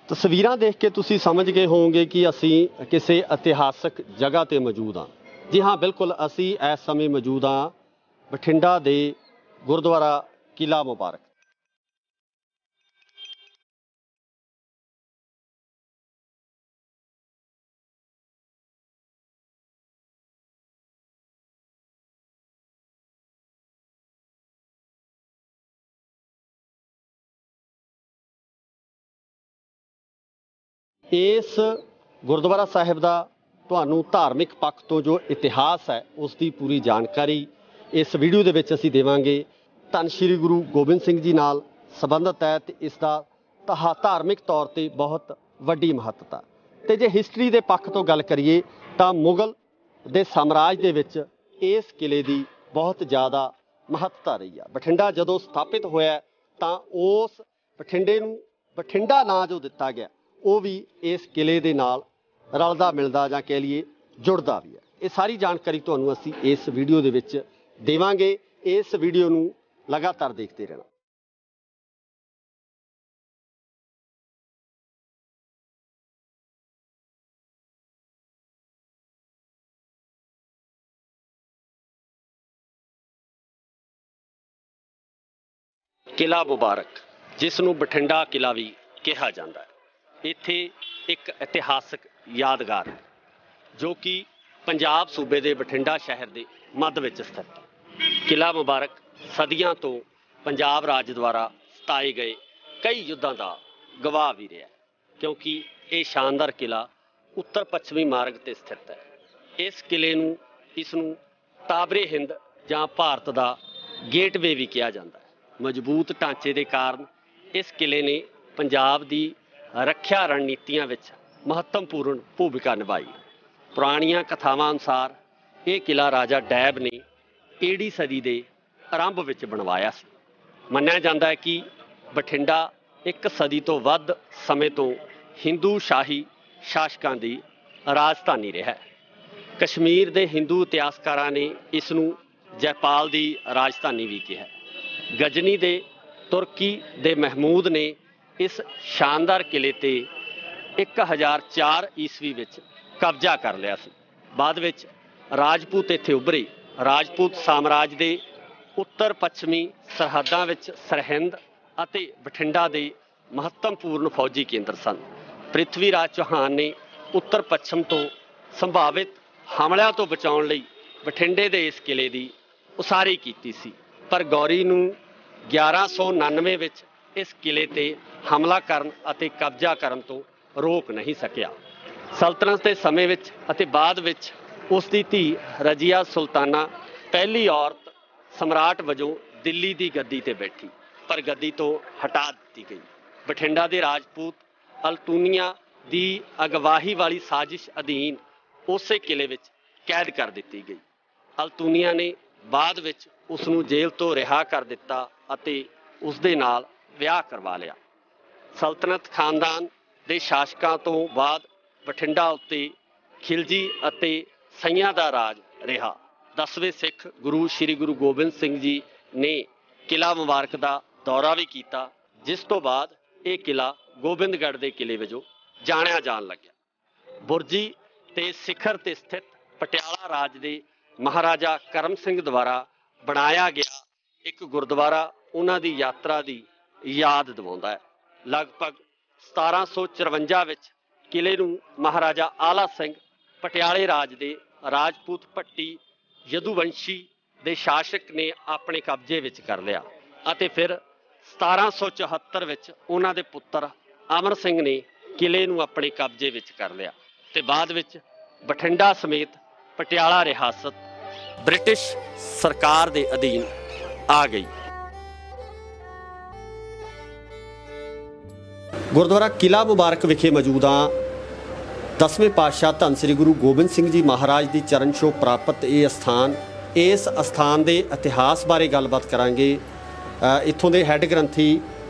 ਤਸਵੀਰਾਂ ਦੇਖ ਕੇ ਤੁਸੀਂ ਸਮਝ ਗਏ ਹੋਵੋਗੇ ਕਿ ਅਸੀਂ ਕਿਸੇ ਇਤਿਹਾਸਕ ਜਗ੍ਹਾ ਤੇ ਮੌਜੂਦ ਹਾਂ। ਜੀ ਹਾਂ, ਬਿਲਕੁਲ ਅਸੀਂ ਇਸ ਸਮੇਂ ਮੌਜੂਦ ਹਾਂ ਬਠਿੰਡਾ ਦੇ ਗੁਰਦੁਆਰਾ ਕਿਲ੍ਹਾ ਮੁਬਾਰਕ। ਇਸ ਗੁਰਦੁਆਰਾ ਸਾਹਿਬ ਦਾ ਤੁਹਾਨੂੰ ਧਾਰਮਿਕ ਪੱਖ ਤੋਂ ਜੋ ਇਤਿਹਾਸ ਹੈ ਉਸ ਦੀ ਪੂਰੀ ਜਾਣਕਾਰੀ ਇਸ ਵੀਡੀਓ ਦੇ ਵਿੱਚ ਅਸੀਂ ਦੇਵਾਂਗੇ। ਧੰਨ ਸ਼੍ਰੀ ਗੁਰੂ ਗੋਬਿੰਦ ਸਿੰਘ ਜੀ ਨਾਲ ਸੰਬੰਧਿਤ ਹੈ ਤੇ ਇਸ ਦਾ ਧਾਰਮਿਕ ਤੌਰ ਤੇ ਬਹੁਤ ਵੱਡੀ ਮਹੱਤਤਾ। ਤੇ ਜੇ ਹਿਸਟਰੀ ਦੇ ਪੱਖ ਤੋਂ ਗੱਲ ਕਰੀਏ ਤਾਂ ਮੁਗਲ ਦੇ ਸਾਮਰਾਜ ਦੇ ਵਿੱਚ ਇਸ ਕਿਲੇ ਦੀ ਬਹੁਤ ਜ਼ਿਆਦਾ ਮਹੱਤਤਾ ਰਹੀ ਆ। ਬਠਿੰਡਾ ਜਦੋਂ ਸਥਾਪਿਤ ਹੋਇਆ ਤਾਂ ਉਸ ਬਠਿੰਡੇ ਨੂੰ ਬਠਿੰਡਾ ਨਾਂ ਜੋ ਦਿੱਤਾ ਗਿਆ ਉਹ ਵੀ ਇਸ ਕਿਲੇ ਦੇ ਨਾਲ ਰਲਦਾ ਮਿਲਦਾ ਜਾਂ ਕਹਿ ਲਈਏ ਜੁੜਦਾ ਵੀ ਹੈ। ਇਹ ਸਾਰੀ ਜਾਣਕਾਰੀ ਤੁਹਾਨੂੰ ਅਸੀਂ ਇਸ ਵੀਡੀਓ ਦੇ ਵਿੱਚ ਦੇਵਾਂਗੇ। ਇਸ ਵੀਡੀਓ ਨੂੰ ਲਗਾਤਾਰ ਦੇਖਦੇ ਰਹਿਣਾ। ਕਿਲ੍ਹਾ ਮੁਬਾਰਕ, ਜਿਸ ਨੂੰ ਬਠਿੰਡਾ ਕਿਲ੍ਹਾ ਵੀ ਕਿਹਾ ਜਾਂਦਾ ਹੈ, ਇੱਥੇ ਇੱਕ ਇਤਿਹਾਸਕ ਯਾਦਗਾਰ ਹੈ ਜੋ ਕਿ ਪੰਜਾਬ ਸੂਬੇ ਦੇ ਬਠਿੰਡਾ ਸ਼ਹਿਰ ਦੇ ਮੱਧ ਵਿੱਚ ਸਥਿਤ ਹੈ। ਕਿਲ੍ਹਾ ਮੁਬਾਰਕ ਸਦੀਆਂ ਤੋਂ ਪੰਜਾਬ ਰਾਜ ਦੁਆਰਾ ਸਤਾਏ ਗਏ ਕਈ ਯੁੱਧਾਂ ਦਾ ਗਵਾਹ ਵੀ ਰਿਹਾ, ਕਿਉਂਕਿ ਇਹ ਸ਼ਾਨਦਾਰ ਕਿਲ੍ਹਾ ਉੱਤਰ ਪੱਛਮੀ ਮਾਰਗ 'ਤੇ ਸਥਿਤ ਹੈ। ਇਸ ਨੂੰ ਤਾਬਰੇ ਹਿੰਦ ਜਾਂ ਭਾਰਤ ਦਾ ਗੇਟਵੇ ਵੀ ਕਿਹਾ ਜਾਂਦਾ ਹੈ। ਮਜ਼ਬੂਤ ਢਾਂਚੇ ਦੇ ਕਾਰਨ ਇਸ ਕਿਲੇ ਨੇ ਪੰਜਾਬ ਦੀ ਰੱਖਿਆ ਰਣਨੀਤੀਆਂ ਵਿੱਚ ਮਹੱਤਵਪੂਰਨ ਭੂਮਿਕਾ ਨਿਭਾਈ। ਪੁਰਾਣੀਆਂ ਕਥਾਵਾਂ ਅਨੁਸਾਰ ਇਹ ਕਿਲ੍ਹਾ ਰਾਜਾ ਡੈਬ ਨੇ ਏੜੀ ਸਦੀ ਦੇ ਆਰੰਭ ਵਿੱਚ ਬਣਵਾਇਆ ਸੀ। ਮੰਨਿਆ ਜਾਂਦਾ ਹੈ ਕਿ ਬਠਿੰਡਾ ਇੱਕ ਸਦੀ ਤੋਂ ਵੱਧ ਸਮੇਂ ਤੋਂ ਹਿੰਦੂ ਸ਼ਾਹੀ ਸ਼ਾਸਕਾਂ ਦੀ ਰਾਜਧਾਨੀ ਰਿਹਾ ਹੈ। ਕਸ਼ਮੀਰ ਦੇ ਹਿੰਦੂ ਇਤਿਹਾਸਕਾਰਾਂ ਨੇ ਇਸ ਨੂੰ ਜੈਪਾਲ ਦੀ ਰਾਜਧਾਨੀ ਵੀ ਕਿਹਾ। ਗਜਨੀ ਦੇ ਤੁਰਕੀ ਦੇ ਮਹਿਮੂਦ ਨੇ ਇਸ ਸ਼ਾਨਦਾਰ ਕਿਲੇ ਤੇ 1004 ਈਸਵੀ ਵਿੱਚ ਕਬਜ਼ਾ ਕਰ ਲਿਆ ਸੀ। ਬਾਅਦ ਵਿੱਚ ਰਾਜਪੂਤ ਇੱਥੇ ਉੱਭਰੇ। ਰਾਜਪੂਤ ਸਾਮਰਾਜ ਦੇ ਉੱਤਰ ਪੱਛਮੀ ਸਰਹੱਦਾਂ ਵਿੱਚ ਸਰਹਿੰਦ ਅਤੇ ਬਠਿੰਡਾ ਦੇ ਮਹੱਤਵਪੂਰਨ ਫੌਜੀ ਕੇਂਦਰ ਸਨ। ਪ੍ਰਿਥਵੀ ਰਾਜ ਚੌਹਾਨ ਨੇ ਉੱਤਰ ਪੱਛਮ ਤੋਂ ਸੰਭਾਵਿਤ ਹਮਲਿਆਂ ਤੋਂ ਬਚਾਉਣ ਲਈ ਬਠਿੰਡੇ ਦੇ ਇਸ ਕਿਲੇ ਦੀ ਉਸਾਰੀ ਕੀਤੀ ਸੀ, ਪਰ ਗੌਰੀ ਨੂੰ 1199 ਵਿੱਚ ਇਸ ਕਿਲੇ ਤੇ ਹਮਲਾ ਕਰਨ ਅਤੇ ਕਬਜ਼ਾ ਕਰਨ ਤੋਂ ਰੋਕ ਨਹੀਂ ਸਕਿਆ। ਸਲਤਨਤ ਦੇ ਸਮੇਂ ਵਿੱਚ ਅਤੇ ਬਾਅਦ ਵਿੱਚ ਉਸ ਦੀ ਧੀ ਰਜ਼ੀਆ ਸੁਲਤਾਨਾ ਪਹਿਲੀ ਔਰਤ ਸਮਰਾਟ ਵਜੋਂ ਦਿੱਲੀ ਦੀ ਗੱਦੀ ਤੇ ਬੈਠੀ, ਪਰ ਗੱਦੀ ਤੋਂ ਹਟਾ ਦਿੱਤੀ ਗਈ। ਬਠਿੰਡਾ ਦੇ ਰਾਜਪੂਤ ਅਲਤੂਨੀਆਂ ਦੀ ਅਗਵਾਈ ਵਾਲੀ ਸਾਜ਼ਿਸ਼ ਅਧੀਨ ਉਸੇ ਕਿਲੇ ਵਿੱਚ ਕੈਦ ਕਰ ਦਿੱਤੀ ਗਈ। ਅਲਤੂਨੀਆਂ ਨੇ ਬਾਅਦ ਵਿੱਚ ਉਸ ਨੂੰ ਜੇਲ੍ਹ ਤੋਂ ਰਿਹਾ ਕਰ ਦਿੱਤਾ ਅਤੇ ਉਸ ਦੇ ਨਾਲ ਵਿਆਹ ਕਰਵਾ ਲਿਆ। ਸਲਤਨਤ ਖਾਨਦਾਨ ਦੇ ਸ਼ਾਸਕਾਂ ਤੋਂ ਬਾਅਦ ਬਠਿੰਡਾ ਉੱਤੇ ਖਿਲਜੀ ਅਤੇ ਸਈਆਂ ਦਾ ਰਾਜ ਰਿਹਾ। 10ਵੇਂ ਸਿੱਖ ਗੁਰੂ ਸ਼੍ਰੀ ਗੁਰੂ ਗੋਬਿੰਦ ਸਿੰਘ ਜੀ ਨੇ ਕਿਲ੍ਹਾ ਮੁਬਾਰਕ ਦਾ ਦੌਰਾ ਵੀ ਕੀਤਾ, ਜਿਸ ਤੋਂ ਬਾਅਦ ਇਹ ਕਿਲ੍ਹਾ ਗੋਬਿੰਦਗੜ੍ਹ ਦੇ ਕਿਲੇ ਵਜੋਂ ਜਾਣਿਆ ਜਾਣ ਲੱਗਿਆ। ਬੁਰਜੀ ਤੇ ਸਿਖਰ ਤੇ ਸਥਿਤ ਪਟਿਆਲਾ ਰਾਜ ਦੇ ਮਹਾਰਾਜਾ ਕਰਮ ਸਿੰਘ ਦੁਆਰਾ ਬਣਾਇਆ ਗਿਆ ਇੱਕ ਗੁਰਦੁਆਰਾ ਉਹਨਾਂ ਦੀ ਯਾਤਰਾ ਦੀ ਯਾਦ ਦਿਵਾਉਂਦਾ ਹੈ। ਲਗਭਗ 1754 ਵਿੱਚ ਕਿਲੇ ਨੂੰ ਮਹਾਰਾਜਾ ਆਲਾ ਸਿੰਘ ਪਟਿਆਲੇ ਰਾਜ ਦੇ ਰਾਜਪੂਤ ਭੱਟੀ ਯਦੂਵੰਸ਼ੀ ਦੇ ਸ਼ਾਸਕ ਨੇ ਆਪਣੇ ਕਬਜ਼ੇ ਵਿੱਚ ਕਰ ਲਿਆ ਅਤੇ ਫਿਰ 1774 ਵਿੱਚ ਉਹਨਾਂ ਦੇ ਪੁੱਤਰ ਅਮਰ ਸਿੰਘ ਨੇ ਕਿਲੇ ਨੂੰ ਆਪਣੇ ਕਬਜ਼ੇ ਵਿੱਚ ਕਰ ਲਿਆ ਤੇ ਬਾਅਦ ਵਿੱਚ ਬਠਿੰਡਾ ਸਮੇਤ ਪਟਿਆਲਾ ਰਿਆਸਤ ਬ੍ਰਿਟਿਸ਼ ਸਰਕਾਰ ਦੇ ਅਧੀਨ ਆ ਗਈ। ਗੁਰਦੁਆਰਾ ਕਿਲ੍ਹਾ ਮੁਬਾਰਕ ਵਿਖੇ ਮੌਜੂਦ ਹਾਂ। 10ਵੇਂ ਪਾਤਸ਼ਾਹ ਧੰਨ ਸ੍ਰੀ ਗੁਰੂ ਗੋਬਿੰਦ ਸਿੰਘ ਜੀ ਮਹਾਰਾਜ ਦੀ ਚਰਨ ਛੋਹ ਪ੍ਰਾਪਤ ਇਹ ਅਸਥਾਨ, ਇਸ ਅਸਥਾਨ ਦੇ ਇਤਿਹਾਸ ਬਾਰੇ ਗੱਲਬਾਤ ਕਰਾਂਗੇ। ਇੱਥੋਂ ਦੇ ਹੈੱਡ ਗ੍ਰੰਥੀ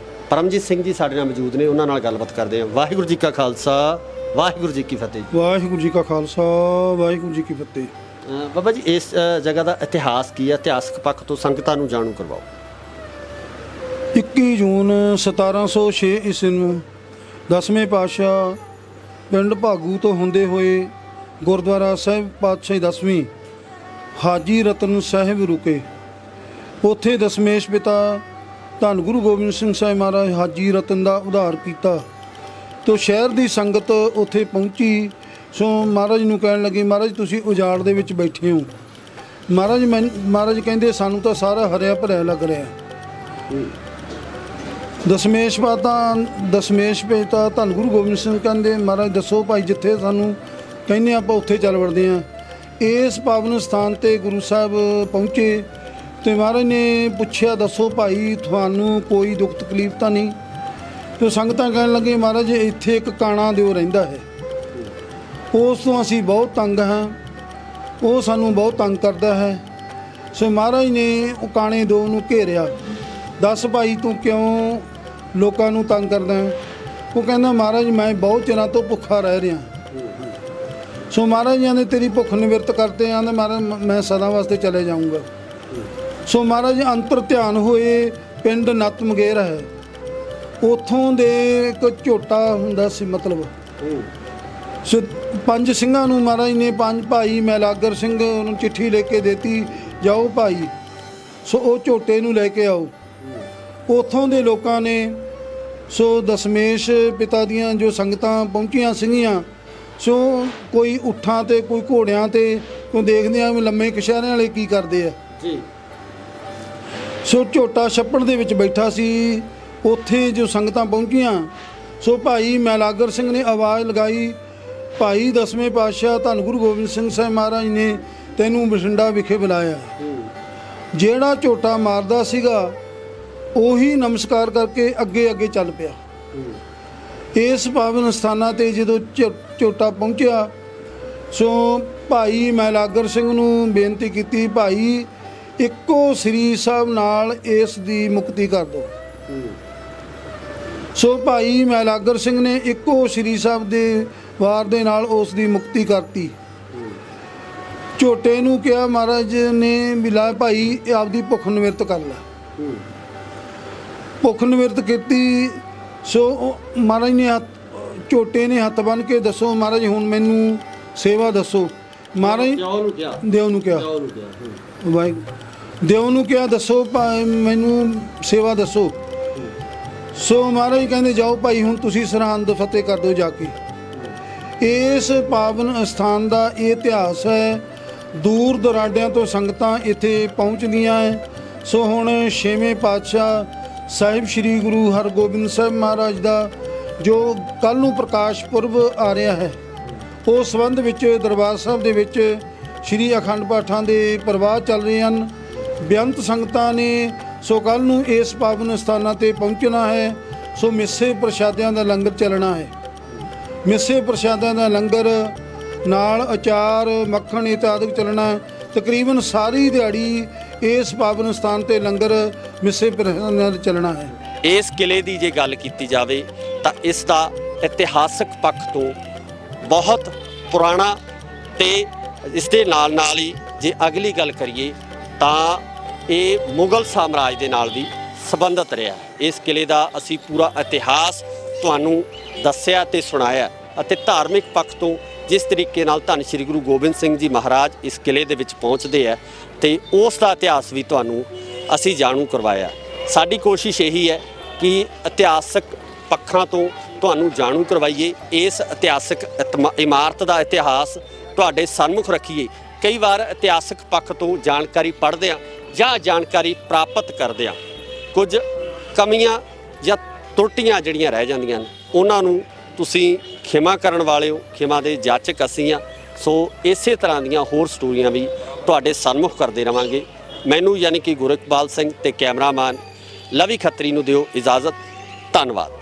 ਪਰਮਜੀਤ ਸਿੰਘ ਜੀ ਸਾਡੇ ਨਾਲ ਮੌਜੂਦ ਨੇ, ਉਹਨਾਂ ਨਾਲ ਗੱਲਬਾਤ ਕਰਦੇ ਹਾਂ। ਵਾਹਿਗੁਰੂ ਜੀ ਕਾ ਖਾਲਸਾ, ਵਾਹਿਗੁਰੂ ਜੀ ਕੀ ਫਤਿਹ। ਵਾਹਿਗੁਰੂ ਜੀ ਕਾ ਖਾਲਸਾ, ਵਾਹਿਗੁਰੂ ਜੀ ਕੀ ਫਤਿਹ। ਬਾਬਾ ਜੀ, ਇਸ ਜਗ੍ਹਾ ਦਾ ਇਤਿਹਾਸ ਕੀ ਹੈ? ਇਤਿਹਾਸਕ ਪੱਖ ਤੋਂ ਸੰਗਤਾਂ ਨੂੰ ਜਾਣੂ ਕਰਵਾਓ। 21 ਜੂਨ 1706 ਈਸਵੀ ਨੂੰ ਦਸਵੇਂ ਪਾਤਸ਼ਾਹ ਪਿੰਡ ਭਾਗੂ ਤੋਂ ਹੁੰਦੇ ਹੋਏ ਗੁਰਦੁਆਰਾ ਸਾਹਿਬ ਪਾਤਸ਼ਾਹੀ 10ਵੀਂ ਹਾਜੀ ਰਤਨ ਸਾਹਿਬ ਰੁਕੇ। ਉੱਥੇ ਦਸਮੇਸ਼ ਪਿਤਾ ਧੰਨ ਗੁਰੂ ਗੋਬਿੰਦ ਸਿੰਘ ਸਾਹਿਬ ਮਹਾਰਾਜ ਹਾਜੀ ਰਤਨ ਦਾ ਉਧਾਰ ਕੀਤਾ। ਤੋ ਸ਼ਹਿਰ ਦੀ ਸੰਗਤ ਉੱਥੇ ਪਹੁੰਚੀ। ਸੋ ਮਹਾਰਾਜ ਨੂੰ ਕਹਿਣ ਲੱਗੇ, ਮਹਾਰਾਜ ਤੁਸੀਂ ਉਜਾੜ ਦੇ ਵਿੱਚ ਬੈਠੇ ਹੋ। ਮਹਾਰਾਜ ਕਹਿੰਦੇ ਸਾਨੂੰ ਤਾਂ ਸਾਰਾ ਹਰਿਆ ਭਰਿਆ ਲੱਗ ਰਿਹਾ। ਦਸਮੇਸ਼ ਪਿਤਾ ਧੰਨ ਗੁਰੂ ਗੋਬਿੰਦ ਸਿੰਘ ਕਹਿੰਦੇ, ਮਹਾਰਾਜ ਦੱਸੋ ਭਾਈ, ਜਿੱਥੇ ਸਾਨੂੰ ਕਹਿੰਦੇ ਆਪਾਂ ਉੱਥੇ ਚੱਲ ਵੜਦੇ ਹਾਂ। ਇਸ ਪਾਵਨ ਸਥਾਨ 'ਤੇ ਗੁਰੂ ਸਾਹਿਬ ਪਹੁੰਚੇ ਅਤੇ ਮਹਾਰਾਜ ਨੇ ਪੁੱਛਿਆ, ਦੱਸੋ ਭਾਈ ਤੁਹਾਨੂੰ ਕੋਈ ਦੁੱਖ ਤਕਲੀਫ ਤਾਂ ਨਹੀਂ? ਅਤੇ ਸੰਗਤਾਂ ਕਹਿਣ ਲੱਗੇ, ਮਹਾਰਾਜ ਇੱਥੇ ਇੱਕ ਕਾਣਾ ਦਿਓ ਰਹਿੰਦਾ ਹੈ, ਉਸ ਤੋਂ ਅਸੀਂ ਬਹੁਤ ਤੰਗ ਹਾਂ, ਉਹ ਸਾਨੂੰ ਬਹੁਤ ਤੰਗ ਕਰਦਾ ਹੈ। ਸੋ ਮਹਾਰਾਜ ਨੇ ਉਹ ਕਾਣੇ ਦੋ ਨੂੰ ਘੇਰਿਆ। ਦੱਸ ਭਾਈ ਤੂੰ ਕਿਉਂ ਲੋਕਾਂ ਨੂੰ ਤੰਗ ਕਰਦਾ ਹੈ? ਉਹ ਕਹਿੰਦਾ, ਮਹਾਰਾਜ ਮੈਂ ਬਹੁਤ ਚਿਰਾਂ ਤੋਂ ਭੁੱਖਾ ਰਹਿ ਰਿਹਾ। ਸੋ ਮਹਾਰਾਜ ਜੀ ਨੇ ਤੇਰੀ ਭੁੱਖ ਨਿਵਰਤ ਕਰਤੇ ਆਂਦੇ, ਮਹਾਰਾਜ ਮੈਂ ਸਦਾ ਵਾਸਤੇ ਚਲੇ ਜਾਊਂਗਾ। ਸੋ ਮਹਾਰਾਜ ਅੰਤਰ ਧਿਆਨ ਹੋਏ। ਪਿੰਡ ਨੱਤ ਮਗੇਰ ਹੈ, ਉੱਥੋਂ ਦੇ ਇੱਕ ਝੋਟਾ ਹੁੰਦਾ ਸੀ, ਮਤਲਬ ਸੋ 5 ਸਿੰਘਾਂ ਨੂੰ ਮਹਾਰਾਜ ਨੇ 5 ਭਾਈ ਮੈਲਾਗਰ ਸਿੰਘ ਨੂੰ ਚਿੱਠੀ ਲੈ ਕੇ ਦੇਤੀ, ਜਾਓ ਭਾਈ ਸੋ ਉਹ ਝੋਟੇ ਨੂੰ ਲੈ ਕੇ ਆਓ। ਉੱਥੋਂ ਦੇ ਲੋਕਾਂ ਨੇ ਸੋ ਦਸਮੇਸ਼ ਪਿਤਾ ਦੀਆਂ ਜੋ ਸੰਗਤਾਂ ਪਹੁੰਚੀਆਂ ਸੀਗੀਆਂ, ਸੋ ਕੋਈ ਊਠਾਂ 'ਤੇ, ਕੋਈ ਘੋੜਿਆਂ 'ਤੇ, ਕੋਈ ਦੇਖਦੇ ਆ ਵੀ ਲੰਮੇ ਕਛਹਿਰਿਆਂ ਵਾਲੇ ਕੀ ਕਰਦੇ ਆ ਜੀ। ਸੋ ਝੋਟਾ ਛੱਪੜ ਦੇ ਵਿੱਚ ਬੈਠਾ ਸੀ। ਉੱਥੇ ਜੋ ਸੰਗਤਾਂ ਪਹੁੰਚੀਆਂ, ਸੋ ਭਾਈ ਮੈਲਾਗਰ ਸਿੰਘ ਨੇ ਆਵਾਜ਼ ਲਗਾਈ, ਭਾਈ ਦਸਵੇਂ ਪਾਤਸ਼ਾਹ ਧੰਨ ਗੁਰੂ ਗੋਬਿੰਦ ਸਿੰਘ ਸਾਹਿਬ ਮਹਾਰਾਜ ਨੇ ਤੈਨੂੰ ਬਠਿੰਡਾ ਵਿਖੇ ਬੁਲਾਇਆ। ਜਿਹੜਾ ਝੋਟਾ ਮਾਰਦਾ ਸੀਗਾ ਉਹੀ ਨਮਸਕਾਰ ਕਰਕੇ ਅੱਗੇ ਅੱਗੇ ਚੱਲ ਪਿਆ। ਇਸ ਪਾਵਨ ਸਥਾਨਾਂ 'ਤੇ ਜਦੋਂ ਝੋਟਾ ਪਹੁੰਚਿਆ, ਸੋ ਭਾਈ ਮੈਲਾਗਰ ਸਿੰਘ ਨੂੰ ਬੇਨਤੀ ਕੀਤੀ, ਭਾਈ ਇੱਕੋ ਸ੍ਰੀ ਸਾਹਿਬ ਨਾਲ ਇਸ ਦੀ ਮੁਕਤੀ ਕਰ ਦਿਓ। ਸੋ ਭਾਈ ਮੈਲਾਗਰ ਸਿੰਘ ਨੇ ਇੱਕੋ ਸ੍ਰੀ ਸਾਹਿਬ ਦੇ ਵਾਰ ਦੇ ਨਾਲ ਉਸ ਦੀ ਮੁਕਤੀ ਕਰਤੀ। ਝੋਟੇ ਨੂੰ ਕਿਹਾ, ਮਹਾਰਾਜ ਨੇ ਵੀ ਲੈ ਭਾਈ ਆਪਦੀ ਭੁੱਖ ਨਿਵਰਤ ਕਰ ਲੈ। ਭੁੱਖ ਨਿਵਰਤ ਕੀਤੀ। ਸੋ ਮਹਾਰਾਜ ਨੇ ਝੋਟੇ ਨੇ ਹੱਥ ਬੰਨ੍ਹ ਕੇ, ਦੱਸੋ ਮਹਾਰਾਜ ਹੁਣ ਮੈਨੂੰ ਸੇਵਾ ਦੱਸੋ। ਮਹਾਰਾਜ ਦਿਓ ਨੂੰ ਕਿਹਾ, ਵਾਹਿਗੁਰੂ ਦਿਓ ਨੂੰ ਕਿਹਾ, ਦੱਸੋ ਮੈਨੂੰ ਸੇਵਾ ਦੱਸੋ। ਸੋ ਮਹਾਰਾਜ ਕਹਿੰਦੇ, ਜਾਓ ਭਾਈ ਹੁਣ ਤੁਸੀਂ ਸਰਹੰਦ ਫਤਿਹ ਕਰ ਦਿਓ ਜਾ ਕੇ। ਇਸ ਪਾਵਨ ਸਥਾਨ ਦਾ ਇਹ ਇਤਿਹਾਸ ਹੈ। ਦੂਰ ਦੁਰਾਡਿਆਂ ਤੋਂ ਸੰਗਤਾਂ ਇੱਥੇ ਪਹੁੰਚਦੀਆਂ ਹੈ। ਸੋ ਹੁਣ 6ਵੇਂ ਪਾਤਸ਼ਾਹ ਸਾਹਿਬ ਸ਼੍ਰੀ ਗੁਰੂ ਹਰਗੋਬਿੰਦ ਸਾਹਿਬ ਮਹਾਰਾਜ ਦਾ ਜੋ ਕੱਲ੍ਹ ਨੂੰ ਪ੍ਰਕਾਸ਼ ਪੁਰਬ ਆ ਰਿਹਾ ਹੈ, ਉਸ ਸੰਬੰਧ ਵਿੱਚ ਦਰਬਾਰ ਸਾਹਿਬ ਦੇ ਵਿੱਚ ਸ਼੍ਰੀ ਅਖੰਡ ਪਾਠਾਂ ਦੇ ਪ੍ਰਵਾਹ ਚੱਲ ਰਹੇ ਹਨ। ਬੇਅੰਤ ਸੰਗਤਾਂ ਨੇ ਸੋ ਕੱਲ੍ਹ ਨੂੰ ਇਸ ਪਾਵਨ ਸਥਾਨਾਂ 'ਤੇ ਪਹੁੰਚਣਾ ਹੈ। ਸੋ ਮਿੱਸੇ ਪ੍ਰਸ਼ਾਦਿਆਂ ਦਾ ਲੰਗਰ ਚੱਲਣਾ ਹੈ। ਮਿੱਸੇ ਪ੍ਰਸ਼ਾਦਿਆਂ ਦਾ ਲੰਗਰ ਨਾਲ ਅਚਾਰ ਮੱਖਣ ਇਤਆਦਿ ਚੱਲਣਾ। ਤਕਰੀਬਨ ਸਾਰੀ ਦਿਹਾੜੀ ਇਸ ਪਾਵਨ ਸਥਾਨ 'ਤੇ ਲੰਗਰ ਮਿੱਸੇ ਪ੍ਰਸ਼ਾਦਿਆਂ ਦਾ ਚੱਲਣਾ ਹੈ। ਇਸ ਕਿਲੇ ਦੀ ਜੇ ਗੱਲ ਕੀਤੀ ਜਾਵੇ ਤਾਂ ਇਸ ਦਾ ਇਤਿਹਾਸਕ ਪੱਖ ਤੋਂ ਬਹੁਤ ਪੁਰਾਣਾ ਤੇ ਇਸ ਦੇ ਨਾਲ ਨਾਲ ਹੀ ਜੇ ਅਗਲੀ ਗੱਲ ਕਰੀਏ ਤਾਂ ਇਹ ਮੁਗਲ ਸਾਮਰਾਜ ਦੇ ਨਾਲ ਵੀ ਸੰਬੰਧਿਤ ਰਿਹਾ। ਇਸ ਕਿਲੇ ਦਾ ਅਸੀਂ ਪੂਰਾ ਇਤਿਹਾਸ ਤੁਹਾਨੂੰ ਦੱਸਿਆ ਤੇ ਸੁਣਾਇਆ ਅਤੇ ਧਾਰਮਿਕ ਪੱਖ ਤੋਂ ਜਿਸ ਤਰੀਕੇ ਨਾਲ ਧੰਨ ਸ਼੍ਰੀ ਗੁਰੂ ਗੋਬਿੰਦ ਸਿੰਘ ਜੀ ਮਹਾਰਾਜ ਇਸ ਕਿਲੇ ਦੇ ਵਿੱਚ ਪਹੁੰਚਦੇ ਆ ਤੇ ਉਸ ਦਾ ਇਤਿਹਾਸ ਵੀ ਤੁਹਾਨੂੰ ਅਸੀਂ ਜਾਣੂ ਕਰਵਾਇਆ। ਸਾਡੀ ਕੋਸ਼ਿਸ਼ ਇਹੀ ਹੈ ਕਿ ਇਤਿਹਾਸਕ ਪੱਖਾਂ ਤੋਂ ਤੁਹਾਨੂੰ ਜਾਣੂ ਕਰਵਾਈਏ, ਇਸ ਇਤਿਹਾਸਕ ਇਮਾਰਤ ਦਾ ਇਤਿਹਾਸ ਤੁਹਾਡੇ ਸਨਮੁਖ ਰੱਖੀਏ। ਕਈ ਵਾਰ ਇਤਿਹਾਸਕ ਪੱਖ ਤੋਂ ਜਾਣਕਾਰੀ ਪੜ੍ਹਦੇ ਹਾਂ ਜਾਂ ਜਾਣਕਾਰੀ ਪ੍ਰਾਪਤ ਕਰਦੇ ਹਾਂ, ਕੁਝ ਕਮੀਆਂ ਜਾਂ ਤਰੁੱਟੀਆਂ ਜਿਹੜੀਆਂ ਰਹਿ ਜਾਂਦੀਆਂ ਨੇ ਉਹਨਾਂ ਨੂੰ ਤੁਸੀਂ ਖਿਮਾ ਕਰਨ ਵਾਲੇ ਹੋ, ਖਿਮਾ ਦੇ ਜਾਚਕ ਅਸੀਂ ਹਾਂ। ਸੋ ਇਸੇ ਤਰ੍ਹਾਂ ਦੀਆਂ ਹੋਰ ਸਟੋਰੀਆਂ ਵੀ ਤੁਹਾਡੇ ਸਨਮੁਖ ਕਰਦੇ ਰਹਾਂਗੇ। ਮੈਨੂੰ ਯਾਨੀ ਕਿ ਗੁਰਇਕਬਾਲ ਸਿੰਘ ਤੇ ਕੈਮਰਾਮੈਨ ਲਵੀ ਖੱਤਰੀ ਨੂੰ ਦਿਓ ਇਜਾਜ਼ਤ। ਧੰਨਵਾਦ।